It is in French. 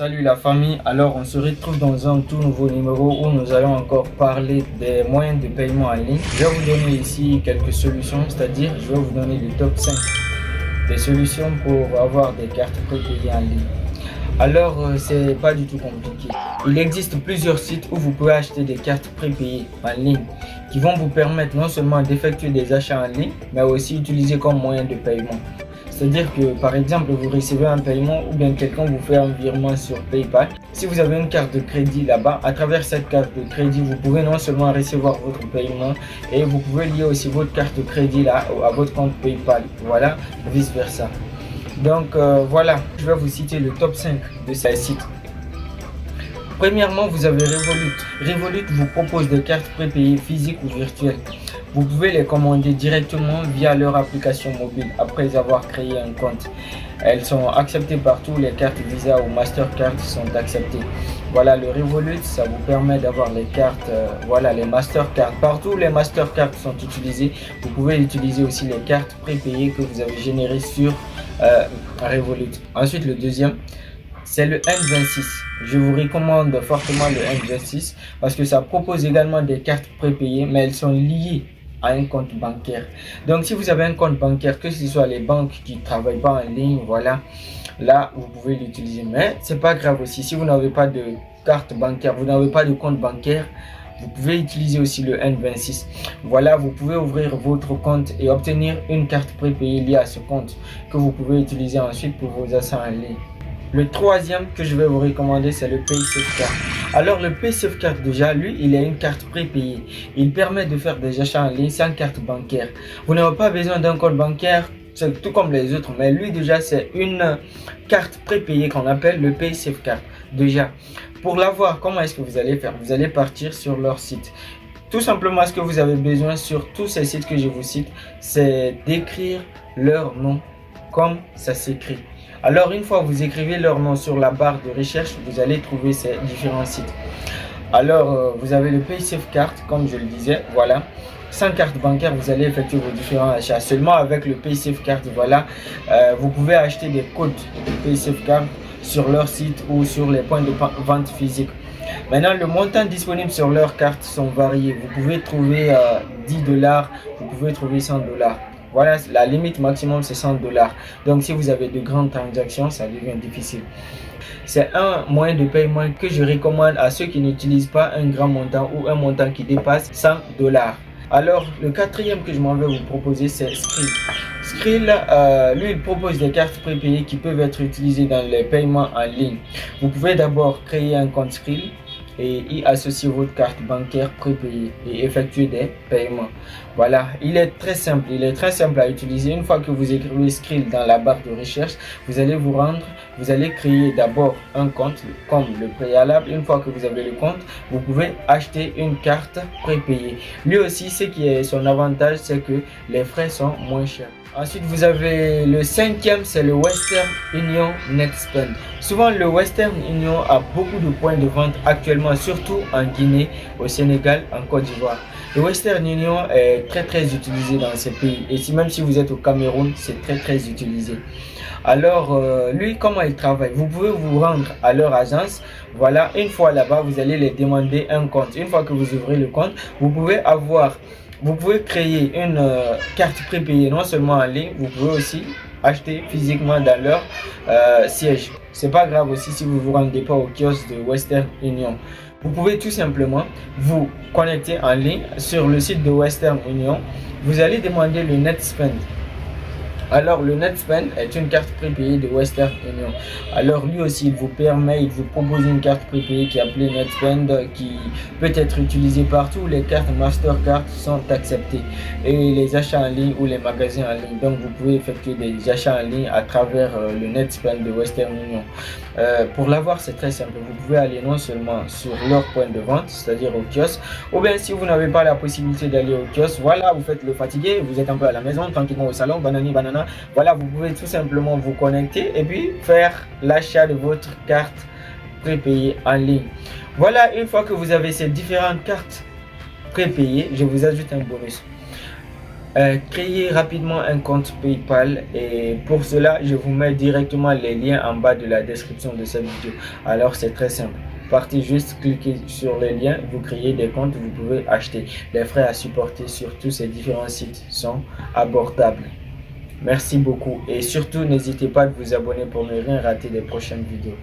Salut la famille, alors on se retrouve dans un tout nouveau numéro où nous allons encore parler des moyens de paiement en ligne. Je vais vous donner ici quelques solutions, c'est-à-dire je vais vous donner le top 5 des solutions pour avoir des cartes prépayées en ligne. Alors c'est pas du tout compliqué. Il existe plusieurs sites où vous pouvez acheter des cartes prépayées en ligne qui vont vous permettre non seulement d'effectuer des achats en ligne, mais aussi utiliser comme moyen de paiement. C'est-à-dire que par exemple vous recevez un paiement ou bien quelqu'un vous fait un virement sur PayPal. Si vous avez une carte de crédit là-bas, à travers cette carte de crédit, vous pouvez non seulement recevoir votre paiement et vous pouvez lier aussi votre carte de crédit là à votre compte PayPal. Voilà, vice versa. Donc voilà, je vais vous citer le top 5 de ces sites. Premièrement, vous avez Revolut. Revolut vous propose des cartes prépayées physiques ou virtuelles. Vous pouvez les commander directement via leur application mobile après avoir créé un compte. Elles sont acceptées partout, les cartes Visa ou Mastercard sont acceptées. Voilà, le Revolut, ça vous permet d'avoir les cartes, voilà, les Mastercard. Partout les Mastercard sont utilisées. Vous pouvez utiliser aussi les cartes prépayées que vous avez générées sur Revolut. Ensuite, le deuxième, c'est le N26. Je vous recommande fortement le N26 parce que ça propose également des cartes prépayées, mais elles sont liées à un compte bancaire. Donc si vous avez un compte bancaire, que ce soit les banques qui ne travaillent pas en ligne, voilà, là vous pouvez l'utiliser. Mais c'est pas grave aussi, si vous n'avez pas de carte bancaire, vous n'avez pas de compte bancaire, vous pouvez utiliser aussi le N26. Voilà, vous pouvez ouvrir votre compte et obtenir une carte prépayée liée à ce compte que vous pouvez utiliser ensuite pour vos achats en ligne. Le troisième que je vais vous recommander, c'est le PaySafeCard. Alors le PaySafeCard déjà, lui, il a une carte prépayée. Il permet de faire des achats en ligne sans carte bancaire. Vous n'avez pas besoin d'un compte bancaire, c'est tout comme les autres. Mais lui déjà, c'est une carte prépayée qu'on appelle le PaySafeCard. Déjà, pour l'avoir, comment est-ce que vous allez faire? Vous allez partir sur leur site. Tout simplement, ce que vous avez besoin sur tous ces sites que je vous cite, c'est d'écrire leur nom comme ça s'écrit. Alors une fois que vous écrivez leur nom sur la barre de recherche, vous allez trouver ces différents sites. Alors vous avez le PaySafeCard, comme je le disais, voilà. Sans carte bancaire, vous allez effectuer vos différents achats. Seulement avec le PaySafeCard, voilà, vous pouvez acheter des codes de PaySafeCard sur leur site ou sur les points de vente physiques. Maintenant, le montant disponible sur leurs cartes sont variés. Vous pouvez trouver 10 $, vous pouvez trouver 100 $. Voilà, la limite maximum c'est 100 $. Donc si vous avez de grandes transactions, ça devient difficile. C'est un moyen de paiement que je recommande à ceux qui n'utilisent pas un grand montant ou un montant qui dépasse 100 $. Alors le quatrième que je m'en vais vous proposer, c'est Skrill. Skrill, lui, il propose des cartes prépayées qui peuvent être utilisées dans les paiements en ligne. Vous pouvez d'abord créer un compte Skrill et y associer votre carte bancaire prépayée et effectuer des paiements. Voilà, il est très simple à utiliser. Une fois que vous écrivez Skrill dans la barre de recherche, vous allez vous rendre, vous allez créer d'abord un compte comme le préalable. Une fois que vous avez le compte, vous pouvez acheter une carte prépayée. Lui aussi, ce qui est son avantage, c'est que les frais sont moins chers. Ensuite, vous avez le cinquième, c'est le Western Union Netspend. Souvent, le Western Union a beaucoup de points de vente actuellement, surtout en Guinée, au Sénégal, en Côte d'Ivoire. Le Western Union est très utilisé dans ces pays. Et si, même si vous êtes au Cameroun, c'est très utilisé. Alors, lui, comment il travaille? Vous pouvez vous rendre à leur agence. Voilà, une fois là-bas, vous allez les demander un compte. Une fois que vous ouvrez le compte, vous pouvez créer une carte prépayée non seulement en ligne, vous pouvez aussi acheter physiquement dans leur siège. C'est pas grave aussi si vous vous rendez pas au kiosque de Western Union. Vous pouvez tout simplement vous connecter en ligne sur le site de Western Union. Vous allez demander le Netspend. Alors le Netspend est une carte prépayée de Western Union. Alors lui aussi il vous propose une carte prépayée qui est appelée Netspend qui peut être utilisée partout. Les cartes Mastercard sont acceptées et les achats en ligne ou les magasins en ligne. Donc vous pouvez effectuer des achats en ligne à travers le Netspend de Western Union. Pour l'avoir c'est très simple. Vous pouvez aller non seulement sur leur point de vente, c'est-à-dire au kiosque, ou bien si vous n'avez pas la possibilité d'aller au kiosque, voilà, vous faites le fatigué, vous êtes un peu à la maison, tranquillement au salon, banana. Voilà, vous pouvez tout simplement vous connecter et puis faire l'achat de votre carte prépayée en ligne. Voilà, une fois que vous avez ces différentes cartes prépayées, je vous ajoute un bonus. Créez rapidement un compte PayPal et pour cela, je vous mets directement les liens en bas de la description de cette vidéo. Alors c'est très simple. Partez juste, cliquez sur les liens, vous créez des comptes, vous pouvez acheter. Les frais à supporter sur tous ces différents sites sont abordables. Merci beaucoup et surtout n'hésitez pas à vous abonner pour ne rien rater des prochaines vidéos.